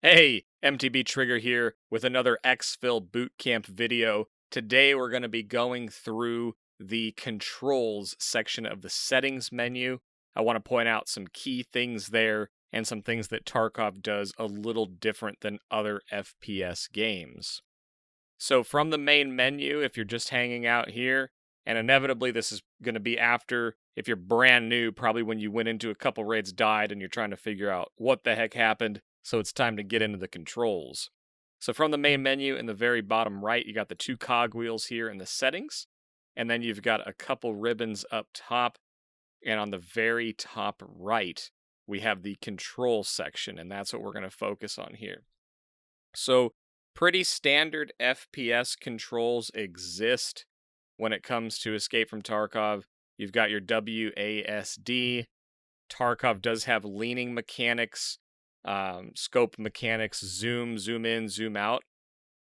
Hey, MTBtrigger here with another EXFIL bootcamp video. Today we're going to be going through the controls section of the settings menu. I want to point out some key things there and some things that Tarkov does a little different than other FPS games. So from the main menu, if you're just hanging out here, and inevitably this is going to be after, if you're brand new, probably when you went into a couple raids, died, and you're trying to figure out what the heck happened, so it's time to get into the controls. So from the main menu in the very bottom right, you got the two cogwheels here in the settings, and then you've got a couple ribbons up top, and on the very top right, we have the control section, and that's what we're going to focus on here. So pretty standard FPS controls exist when it comes to Escape from Tarkov. You've got your WASD. Tarkov does have leaning mechanics, scope mechanics, zoom in, zoom out.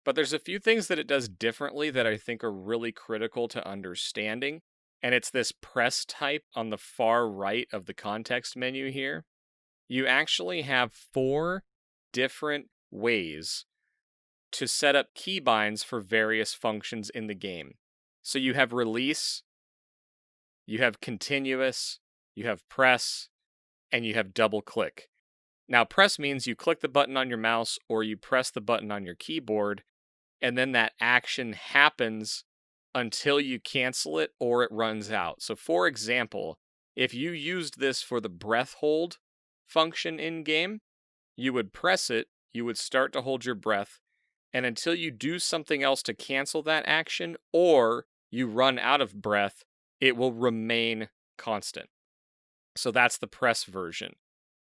But there's a few things that it does differently that I think are really critical to understanding. And it's this press type on the far right of the context menu here. You actually have 4 different ways to set up keybinds for various functions in the game. So you have release, you have continuous, you have press, and you have double click. Now, press means you click the button on your mouse or you press the button on your keyboard, and then that action happens until you cancel it or it runs out. So for example, if you used this for the breath hold function in game, you would press it, you would start to hold your breath, and until you do something else to cancel that action or you run out of breath, it will remain constant. So that's the press version.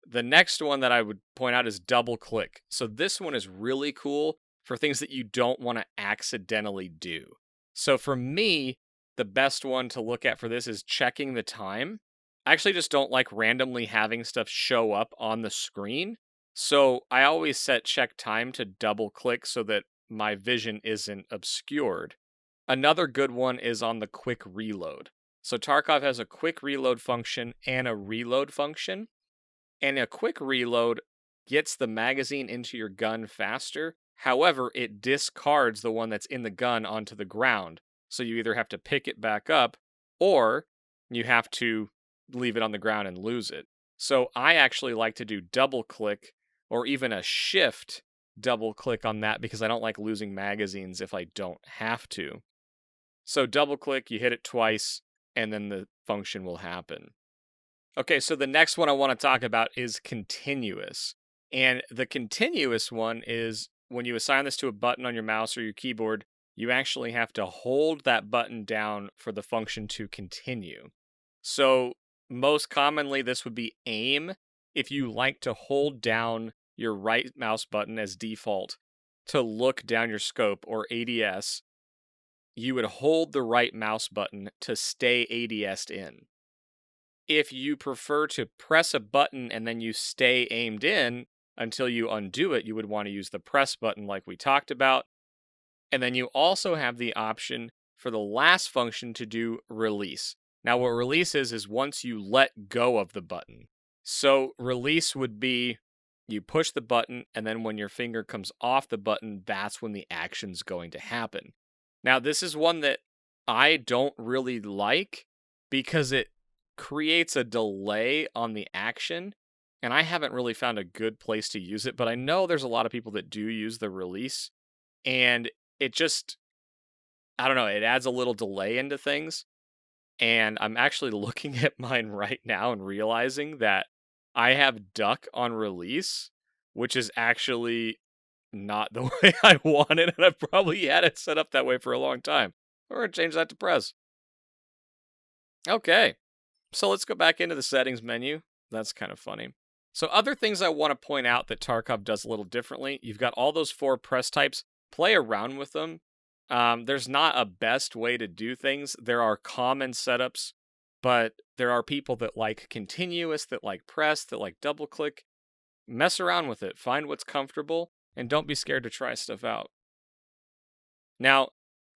The next one that I would point out is double click. So this one is really cool for things that you don't want to accidentally do. So for me, the best one to look at for this is checking the time. I actually just don't like randomly having stuff show up on the screen. So I always set check time to double click so that my vision isn't obscured. Another good one is on the quick reload. So Tarkov has a quick reload function and a reload function. And a quick reload gets the magazine into your gun faster. However, it discards the one that's in the gun onto the ground. So you either have to pick it back up or you have to leave it on the ground and lose it. So I actually like to do double click or even a shift double click on that because I don't like losing magazines if I don't have to. So double click, you hit it twice, and then the function will happen. Okay, so the next one I want to talk about is continuous. And the continuous one is when you assign this to a button on your mouse or your keyboard, you actually have to hold that button down for the function to continue. So most commonly, this would be aim. If you like to hold down your right mouse button as default to look down your scope or ADS, you would hold the right mouse button to stay ADS'd in. If you prefer to press a button and then you stay aimed in until you undo it, you would want to use the press button like we talked about. And then you also have the option for the last function to do release. Now what release is once you let go of the button. So release would be you push the button and then when your finger comes off the button, that's when the action's going to happen. Now this is one that I don't really like because it creates a delay on the action, and I haven't really found a good place to use it, but I know there's a lot of people that do use the release, and it just, I don't know, it adds a little delay into things, and I'm actually looking at mine right now and realizing that I have duck on release, which is actually not the way I want it, and I've probably had it set up that way for a long time. We're going to change that to press. Okay. So let's go back into the settings menu. That's kind of funny. So other things I want to point out that Tarkov does a little differently. You've got all those 4 press types. Play around with them. There's not a best way to do things. There are common setups, but there are people that like continuous, that like press, that like double click. Mess around with it. Find what's comfortable, and don't be scared to try stuff out. Now,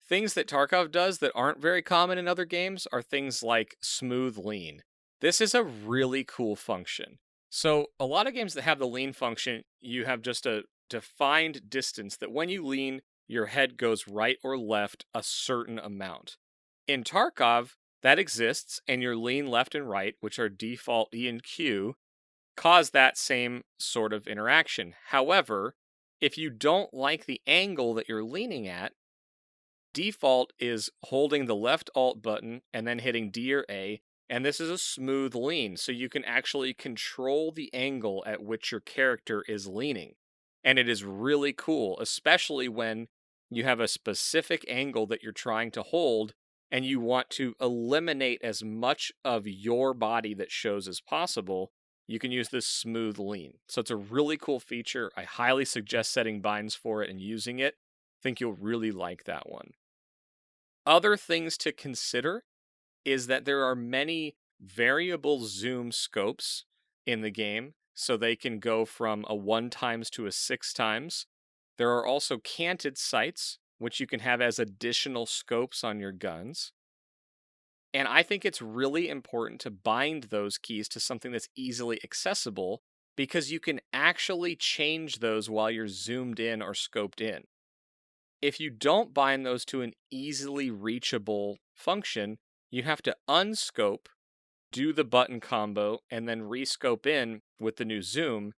things that Tarkov does that aren't very common in other games are things like smooth lean. This is a really cool function. So, a lot of games that have the lean function, you have just a defined distance that when you lean, your head goes right or left a certain amount. In Tarkov, that exists, and your lean left and right, which are default E and Q, cause that same sort of interaction. However, if you don't like the angle that you're leaning at, default is holding the left alt button and then hitting D or A, and this is a smooth lean, so you can actually control the angle at which your character is leaning. And it is really cool, especially when you have a specific angle that you're trying to hold and you want to eliminate as much of your body that shows as possible. You can use this smooth lean. So it's a really cool feature. I highly suggest setting binds for it and using it. I think you'll really like that one. Other things to consider is that there are many variable zoom scopes in the game, so they can go from a 1 times to a 6 times. There are also canted sights, which you can have as additional scopes on your guns. And I think it's really important to bind those keys to something that's easily accessible because you can actually change those while you're zoomed in or scoped in. If you don't bind those to an easily reachable function, you have to unscope, do the button combo, and then rescope in with the new zoom.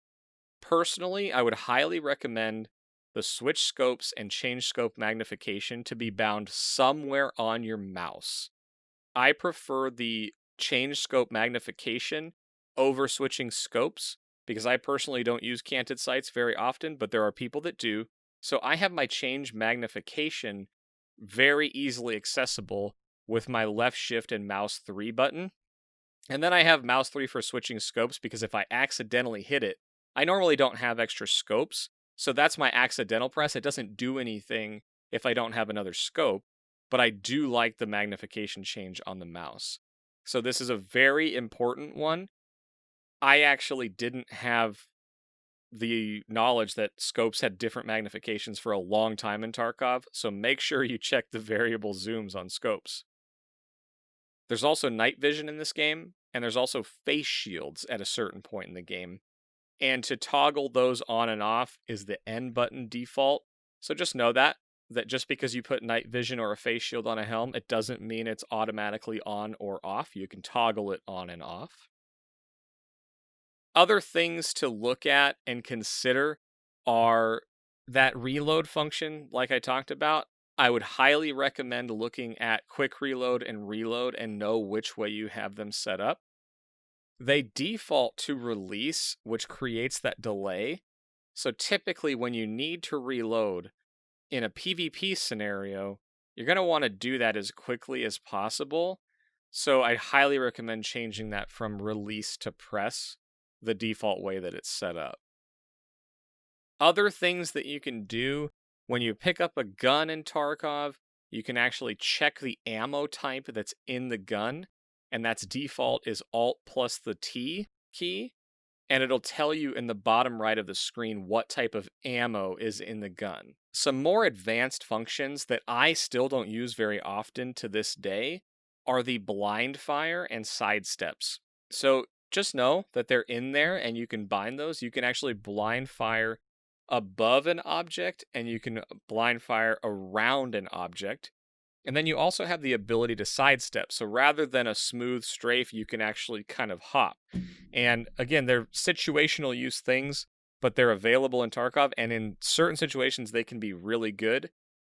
Personally, I would highly recommend the switch scopes and change scope magnification to be bound somewhere on your mouse. I prefer the change scope magnification over switching scopes because I personally don't use canted sights very often, but there are people that do. So I have my change magnification very easily accessible with my left shift and mouse 3 button. And then I have mouse 3 for switching scopes because if I accidentally hit it, I normally don't have extra scopes. So that's my accidental press. It doesn't do anything if I don't have another scope, but I do like the magnification change on the mouse. So this is a very important one. I actually didn't have the knowledge that scopes had different magnifications for a long time in Tarkov, so make sure you check the variable zooms on scopes. There's also night vision in this game, and there's also face shields at a certain point in the game. And to toggle those on and off is the N button default. So just know that just because you put night vision or a face shield on a helm, it doesn't mean it's automatically on or off. You can toggle it on and off. Other things to look at and consider are that reload function, like I talked about. I would highly recommend looking at quick reload and know which way you have them set up. They default to release, which creates that delay. So typically, when you need to reload in a PvP scenario, you're going to want to do that as quickly as possible. So I highly recommend changing that from release to press, the default way that it's set up. Other things that you can do when you pick up a gun in Tarkov, you can actually check the ammo type that's in the gun, and that's default is Alt plus the T key, and it'll tell you in the bottom right of the screen what type of ammo is in the gun. Some more advanced functions that I still don't use very often to this day are the blind fire and sidesteps. So just know that they're in there and you can bind those. You can actually blind fire above an object and you can blind fire around an object. And then you also have the ability to sidestep. So rather than a smooth strafe, you can actually kind of hop. And again, they're situational use things, but they're available in Tarkov. And in certain situations, they can be really good,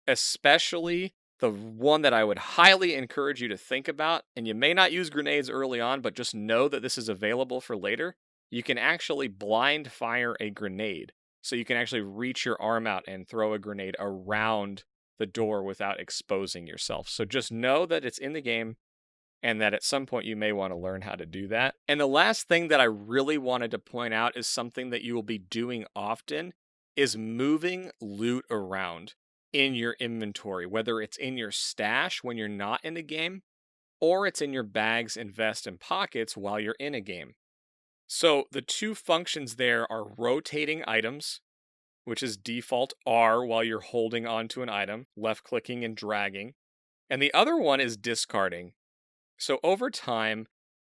especially the one that I would highly encourage you to think about. And you may not use grenades early on, but just know that this is available for later. You can actually blind fire a grenade. So you can actually reach your arm out and throw a grenade around the door without exposing yourself. So just know that it's in the game and that at some point you may want to learn how to do that. And the last thing that I really wanted to point out is something that you will be doing often is moving loot around in your inventory, whether it's in your stash when you're not in a game or it's in your bags and vest and pockets while you're in a game. So the two functions there are rotating items, which is default R while you're holding onto an item, left clicking and dragging. And the other one is discarding. So over time,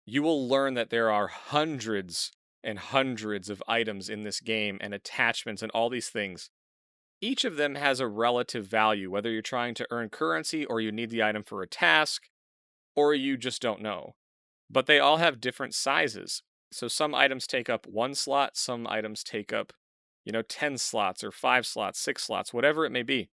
you will learn that there are hundreds and hundreds of items in this game and attachments and all these things. Each of them has a relative value, whether you're trying to earn currency or you need the item for a task or you just don't know. But they all have different sizes. So some items take up 1 slot, some items take up, 10 slots or 5 slots, 6 slots, whatever it may be.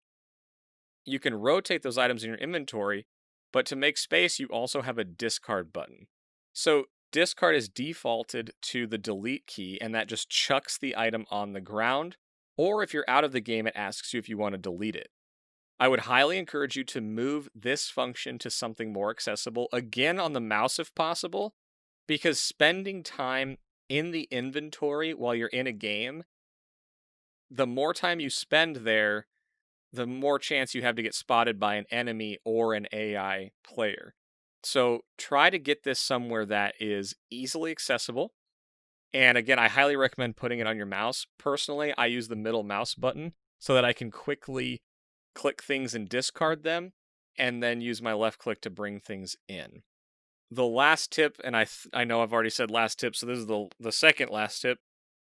You can rotate those items in your inventory, but to make space, you also have a discard button. So discard is defaulted to the delete key, and that just chucks the item on the ground. Or if you're out of the game, it asks you if you want to delete it. I would highly encourage you to move this function to something more accessible, again on the mouse if possible, because spending time in the inventory while you're in a game, the more time you spend there, the more chance you have to get spotted by an enemy or an AI player. So try to get this somewhere that is easily accessible. And again, I highly recommend putting it on your mouse. Personally, I use the middle mouse button so that I can quickly click things and discard them, and then use my left click to bring things in. The last tip, and I know I've already said last tip, so this is the second last tip,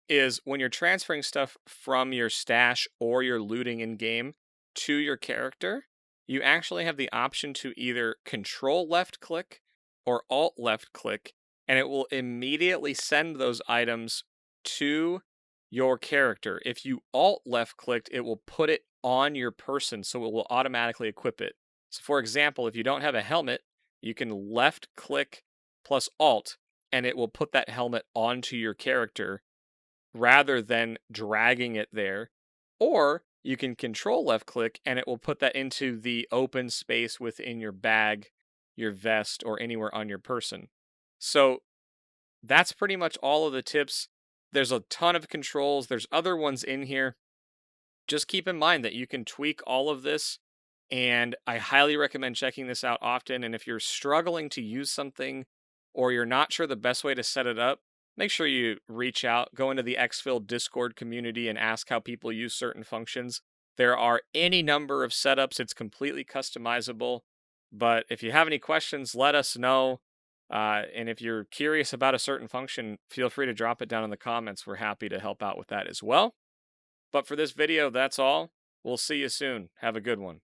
is when you're transferring stuff from your stash or your looting in game to your character, you actually have the option to either control left click or alt left click, and it will immediately send those items to your character. If you alt left clicked, it will put it on your person, so it will automatically equip it. So for example, if you don't have a helmet, you can left click plus alt, and it will put that helmet onto your character rather than dragging it there. Or you can control left click and it will put that into the open space within your bag, your vest, or anywhere on your person. So that's pretty much all of the tips. There's a ton of controls. There's other ones in here. Just keep in mind that you can tweak all of this, and I highly recommend checking this out often. And if you're struggling to use something or you're not sure the best way to set it up, make sure you reach out, go into the EXFIL Discord community and ask how people use certain functions. There are any number of setups. It's completely customizable. But if you have any questions, let us know. And if you're curious about a certain function, feel free to drop it down in the comments. We're happy to help out with that as well. But for this video, that's all. We'll see you soon. Have a good one.